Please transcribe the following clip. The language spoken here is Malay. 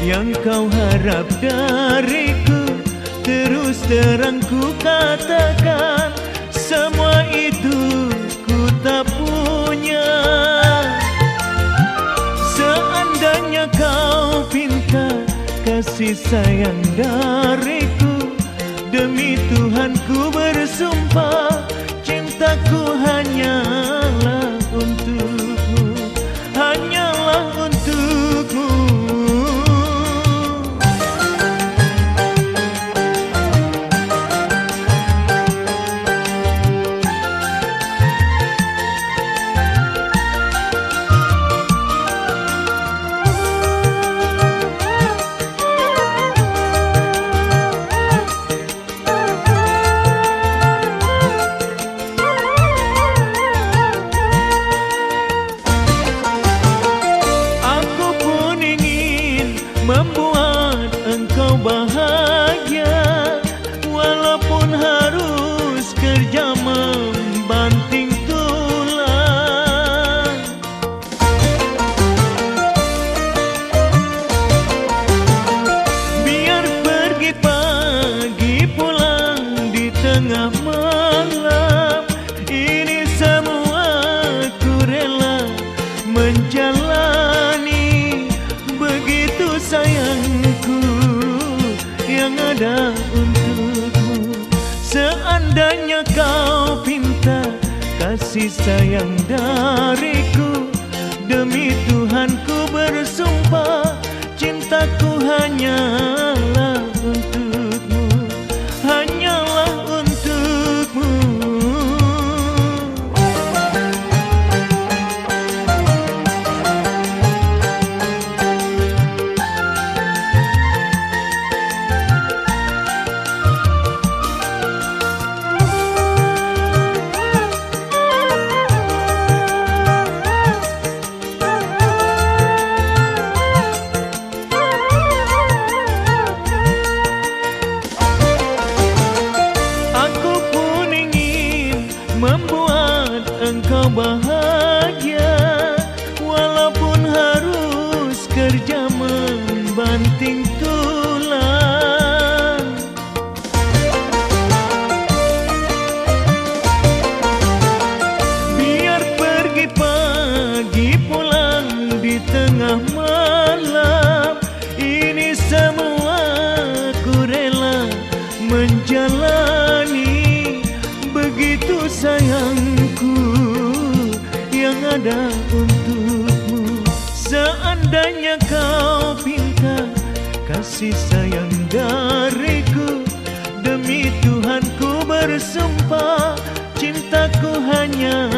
Yang kau harap dariku, terus terang ku katakan, semua itu ku tak punya. Seandainya kau pinta kasih sayang dariku, demi Tuhan ku bersumpah, cintaku hanyalah untukmu, hanyalah untukmu. Membuat engkau bahagia, walaupun harus kerja membanting tulang. Biar pergi pagi pulang di tengah malam, ini semua ku rela menjalani. Begitu sayangku yang ada untukmu. Seandainya kau pinta kasih sayang dariku, demi Tuhan ku bersumpah, cintaku hanyalah untukmu, hanyalah untukmu. Membuat engkau bahagia, walaupun harus kerja membanting tulang. Biar pergi pagi pulang di tengah malam, ini semua ku rela menjalani. Begitu sayangku yang ada untukmu. Seandainya kau pinta kasih sayang dariku, demi Tuhan ku bersumpah, cintaku hanya